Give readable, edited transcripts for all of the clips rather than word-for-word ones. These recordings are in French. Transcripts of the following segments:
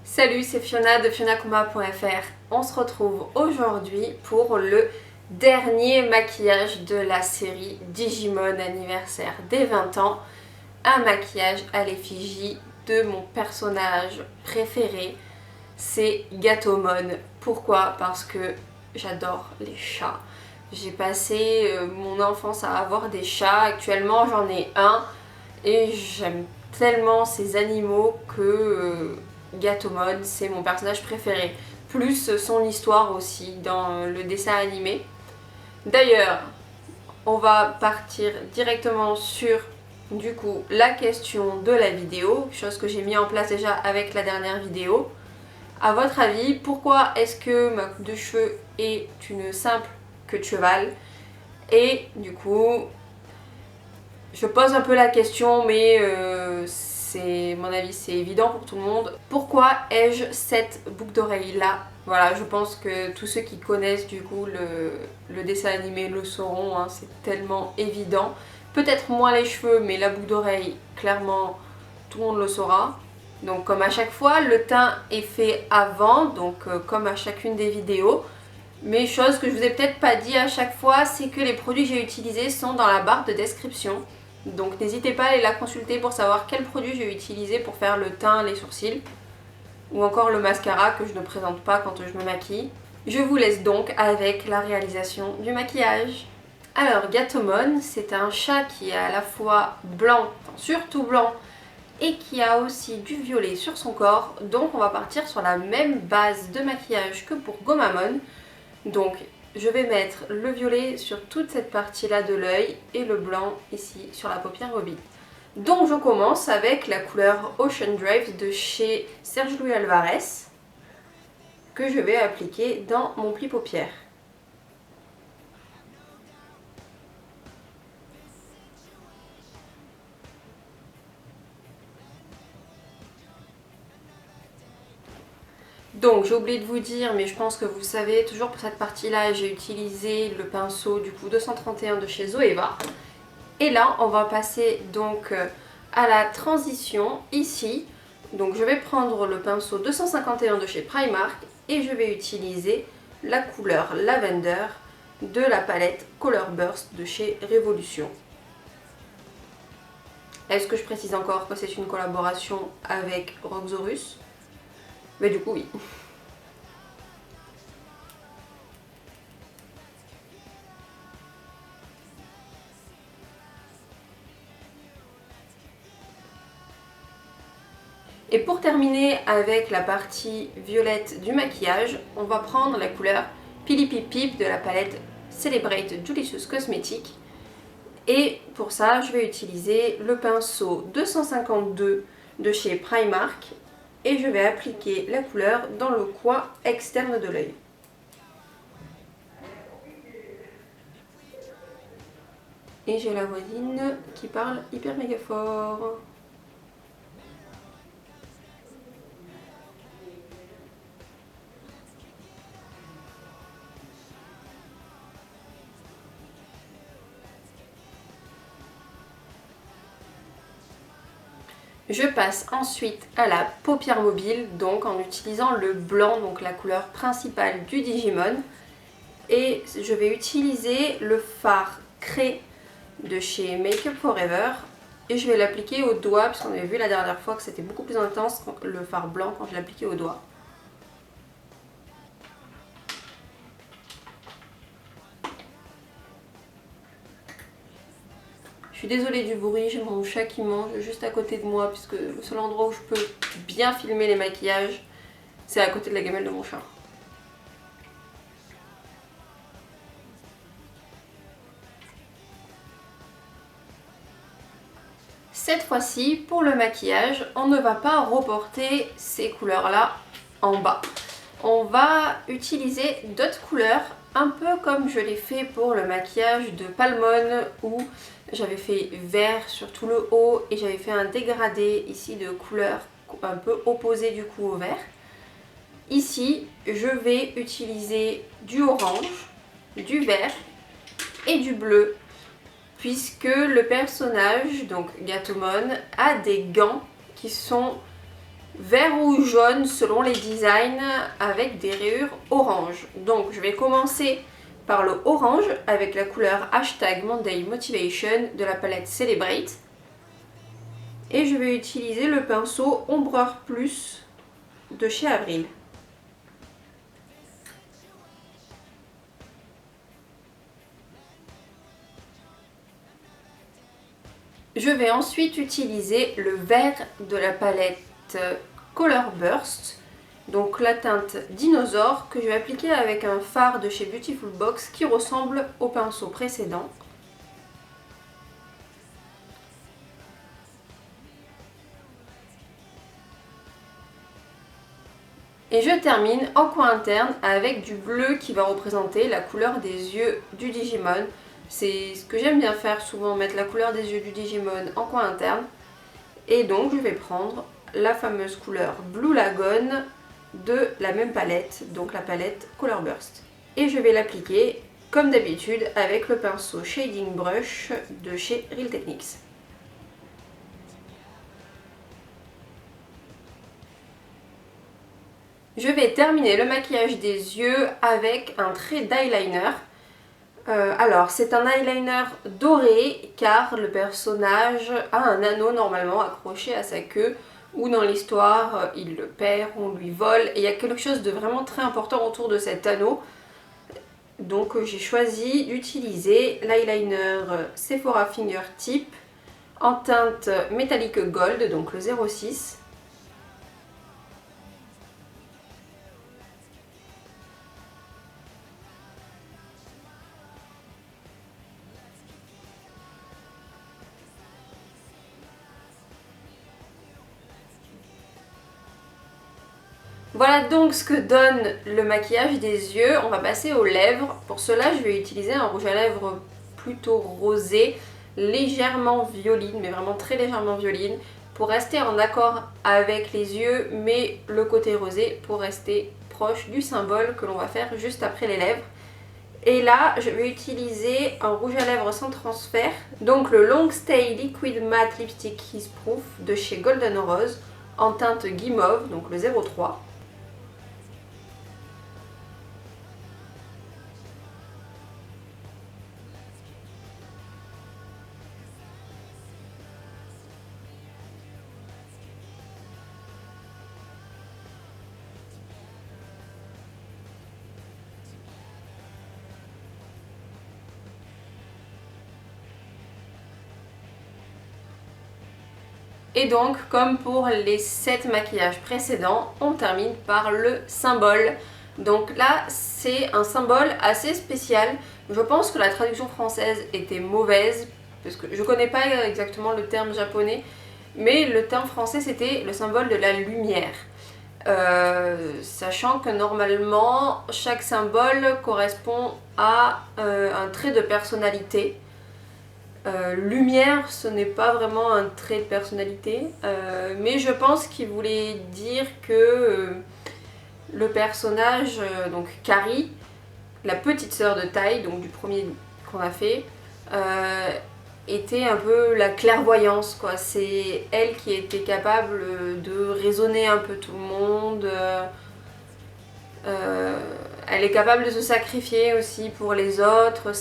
Salut, c'est Fiona de FionaCombat.fr. On se retrouve aujourd'hui pour le dernier maquillage de la série Digimon anniversaire des 20 ans. Un maquillage à l'effigie de mon personnage préféré, c'est Gatomon. Pourquoi? Parce que j'adore les chats. J'ai passé mon enfance à avoir des chats. Actuellement, j'en ai un et j'aime tellement ces animaux que Gatomon, c'est mon personnage préféré. Plus son histoire aussi dans le dessin animé. D'ailleurs, on va partir directement sur du coup la question de la vidéo, chose que j'ai mis en place déjà avec la dernière vidéo. À votre avis, pourquoi est-ce que ma coupe de cheveux est une simple queue de cheval? Et du coup, je pose un peu la question, mais c'est mon avis, c'est évident pour tout le monde. Pourquoi ai-je cette boucle d'oreille là? Voilà, je pense que tous ceux qui connaissent du coup le dessin animé le sauront, hein, c'est tellement évident. Peut-être moins les cheveux, mais la boucle d'oreille, clairement, tout le monde le saura. Donc comme à chaque fois, le teint est fait avant, donc comme à chacune des vidéos. Mais chose que je vous ai peut-être pas dit à chaque fois, c'est que les produits que j'ai utilisés sont dans la barre de description. Donc n'hésitez pas à aller la consulter pour savoir quel produit j'ai utilisé pour faire le teint, les sourcils. Ou encore le mascara que je ne présente pas quand je me maquille. Je vous laisse donc avec la réalisation du maquillage. Alors Gatomon, c'est un chat qui est à la fois blanc, surtout blanc, et qui a aussi du violet sur son corps. Donc on va partir sur la même base de maquillage que pour Gomamon. Donc je vais mettre le violet sur toute cette partie là de l'œil et le blanc ici sur la paupière mobile. Donc je commence avec la couleur Ocean Drive de chez Serge Louis Alvarez que je vais appliquer dans mon pli paupière. Donc j'ai oublié de vous dire, mais je pense que vous savez, toujours pour cette partie là j'ai utilisé le pinceau du coup 231 de chez Zoeva. Et là on va passer donc à la transition ici. Donc je vais prendre le pinceau 251 de chez Primark et je vais utiliser la couleur Lavender de la palette Color Burst de chez Révolution. Est-ce que je précise encore que c'est une collaboration avec Roxorus? Mais du coup oui. Et pour terminer avec la partie violette du maquillage, on va prendre la couleur Pili Pip Pip de la palette Celebrate Delicious Cosmetics. Et pour ça, je vais utiliser le pinceau 252 de chez Primark et je vais appliquer la couleur dans le coin externe de l'œil. Et j'ai la voisine qui parle hyper méga fort. Je passe ensuite à la paupière mobile, donc en utilisant le blanc, donc la couleur principale du Digimon. Et je vais utiliser le fard Crée de chez Make Up Forever. Et je vais l'appliquer au doigt, puisqu'on avait vu la dernière fois que c'était beaucoup plus intense le fard blanc quand je l'appliquais au doigt. Je suis désolée du bruit, j'ai mon chat qui mange juste à côté de moi puisque le seul endroit où je peux bien filmer les maquillages, c'est à côté de la gamelle de mon chat. Cette fois-ci, pour le maquillage, on ne va pas reporter ces couleurs-là en bas. On va utiliser d'autres couleurs, un peu comme je l'ai fait pour le maquillage de Palmone où j'avais fait vert sur tout le haut et j'avais fait un dégradé ici de couleur un peu opposé du coup au vert. Ici, je vais utiliser du orange, du vert et du bleu puisque le personnage, donc Gatomon, a des gants qui sont vert ou jaune selon les designs avec des rayures orange. Donc je vais commencer par le orange avec la couleur hashtag Monday Motivation de la palette Celebrate. Et je vais utiliser le pinceau Ombreur Plus de chez Avril. Je vais ensuite utiliser le vert de la palette Color Burst, donc la teinte dinosaure que je vais appliquer avec un fard de chez Beautiful Box qui ressemble au pinceau précédent. Et je termine en coin interne avec du bleu qui va représenter la couleur des yeux du Digimon. C'est ce que j'aime bien faire souvent, mettre la couleur des yeux du Digimon en coin interne. Et donc je vais prendre la fameuse couleur Blue Lagoon de la même palette, donc la palette Color Burst. Et je vais l'appliquer comme d'habitude avec le pinceau Shading Brush de chez Real Techniques. Je vais terminer le maquillage des yeux avec un trait d'eyeliner. Alors c'est un eyeliner doré car le personnage a un anneau normalement accroché à sa queue ou dans l'histoire il le perd, on lui vole et il y a quelque chose de vraiment très important autour de cet anneau. Donc j'ai choisi d'utiliser l'eyeliner Sephora Fingertip en teinte métallique gold, donc le 06. Voilà donc ce que donne le maquillage des yeux. On va passer aux lèvres. Pour cela, je vais utiliser un rouge à lèvres plutôt rosé, légèrement violine, mais vraiment très légèrement violine, pour rester en accord avec les yeux, mais le côté rosé pour rester proche du symbole que l'on va faire juste après les lèvres. Et là, je vais utiliser un rouge à lèvres sans transfert, donc le Long Stay Liquid Matte Lipstick Kiss Proof de chez Golden Rose en teinte guimauve, donc le 03. Et donc, comme pour les 7 maquillages précédents, on termine par le symbole. Donc là, c'est un symbole assez spécial. Je pense que la traduction française était mauvaise, parce que je connais pas exactement le terme japonais, mais le terme français c'était le symbole de la lumière. Sachant que normalement, chaque symbole correspond à un trait de personnalité. Lumière, ce n'est pas vraiment un trait de personnalité, mais je pense qu'il voulait dire que le personnage, donc Carrie, la petite sœur de taille, donc du premier qu'on a fait, était un peu la clairvoyance, quoi. C'est elle qui était capable de raisonner un peu tout le monde. Elle est capable de se sacrifier aussi pour les autres.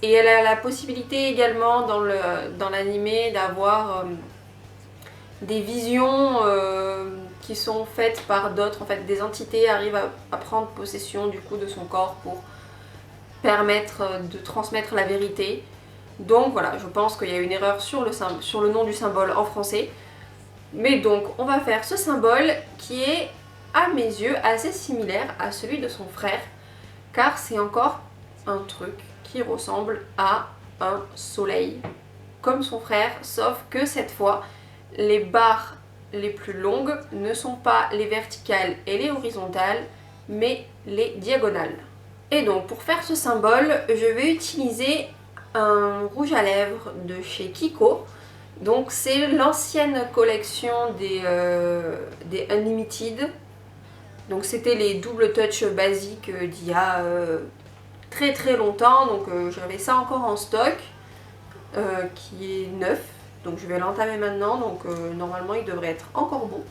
Et elle a la possibilité également dans l'animé d'avoir des visions qui sont faites par d'autres. En fait, des entités arrivent à prendre possession du coup de son corps pour permettre de transmettre la vérité. Donc voilà, je pense qu'il y a une erreur sur le nom du symbole en français. Mais donc on va faire ce symbole qui est à mes yeux assez similaire à celui de son frère, car c'est encore un truc qui ressemble à un soleil comme son frère, sauf que cette fois les barres les plus longues ne sont pas les verticales et les horizontales mais les diagonales. Et donc pour faire ce symbole, je vais utiliser un rouge à lèvres de chez Kiko. Donc c'est l'ancienne collection des Unlimited. Donc c'était les double touch basiques d'il y a très très longtemps. Donc j'avais ça encore en stock, qui est neuf. Donc je vais l'entamer maintenant, donc normalement il devrait être encore bon.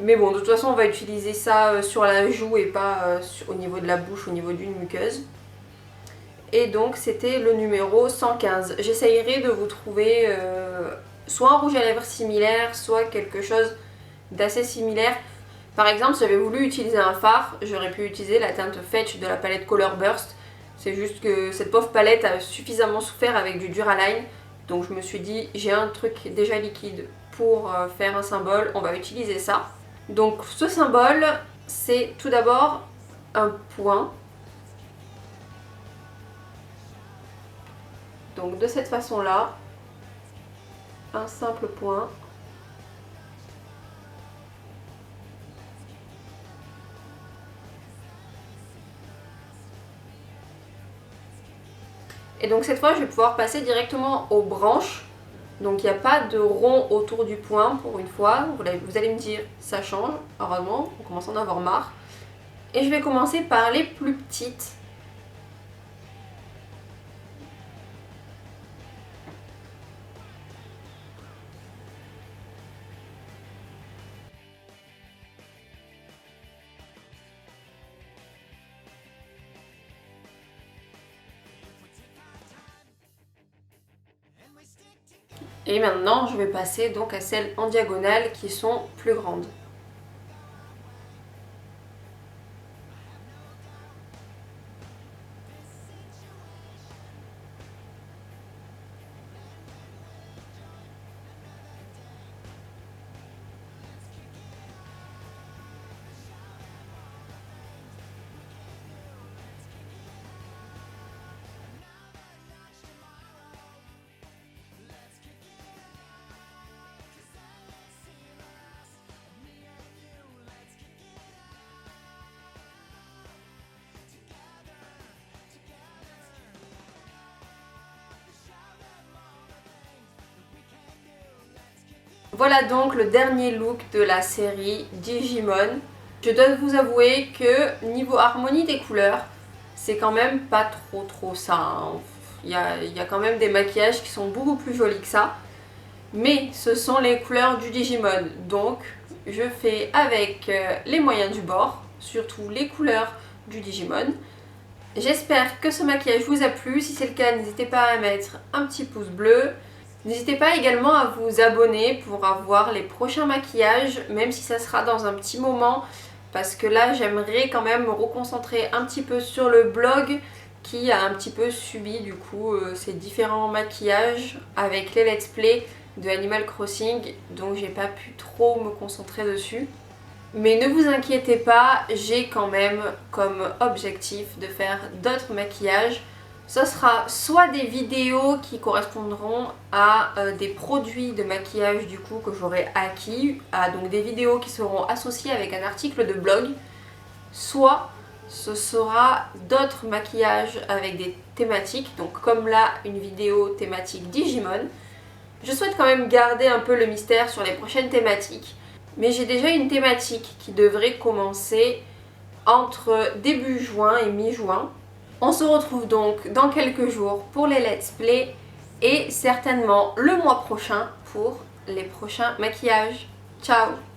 Mais bon, de toute façon, on va utiliser ça sur la joue et pas au niveau de la bouche, au niveau d'une muqueuse. Et donc, c'était le numéro 115. J'essayerai de vous trouver soit un rouge à lèvres similaire, soit quelque chose d'assez similaire. Par exemple, si j'avais voulu utiliser un fard, j'aurais pu utiliser la teinte Fetch de la palette Color Burst. C'est juste que cette pauvre palette a suffisamment souffert avec du Duraline. Donc je me suis dit, j'ai un truc déjà liquide pour faire un symbole, on va utiliser ça. Donc ce symbole, c'est tout d'abord un point. Donc de cette façon-là, un simple point. Et donc cette fois, je vais pouvoir passer directement aux branches. Donc il n'y a pas de rond autour du point pour une fois. Vous allez me dire, ça change. Heureusement, on commence à en avoir marre. Et je vais commencer par les plus petites. Et maintenant, je vais passer donc à celles en diagonale qui sont plus grandes. Voilà donc le dernier look de la série Digimon. Je dois vous avouer que niveau harmonie des couleurs, c'est quand même pas trop ça, hein. Il y a quand même des maquillages qui sont beaucoup plus jolis que ça. Mais ce sont les couleurs du Digimon, donc je fais avec les moyens du bord, surtout les couleurs du Digimon. J'espère que ce maquillage vous a plu, si c'est le cas n'hésitez pas à mettre un petit pouce bleu. N'hésitez pas également à vous abonner pour avoir les prochains maquillages, même si ça sera dans un petit moment, parce que là j'aimerais quand même me reconcentrer un petit peu sur le blog qui a un petit peu subi du coup ces différents maquillages avec les let's play de Animal Crossing, donc j'ai pas pu trop me concentrer dessus. Mais ne vous inquiétez pas, j'ai quand même comme objectif de faire d'autres maquillages. Ce sera soit des vidéos qui correspondront à des produits de maquillage du coup que j'aurai acquis, donc des vidéos qui seront associées avec un article de blog, soit ce sera d'autres maquillages avec des thématiques, donc comme là une vidéo thématique Digimon. Je souhaite quand même garder un peu le mystère sur les prochaines thématiques, mais j'ai déjà une thématique qui devrait commencer entre début juin et mi-juin. On se retrouve donc dans quelques jours pour les let's play et certainement le mois prochain pour les prochains maquillages. Ciao!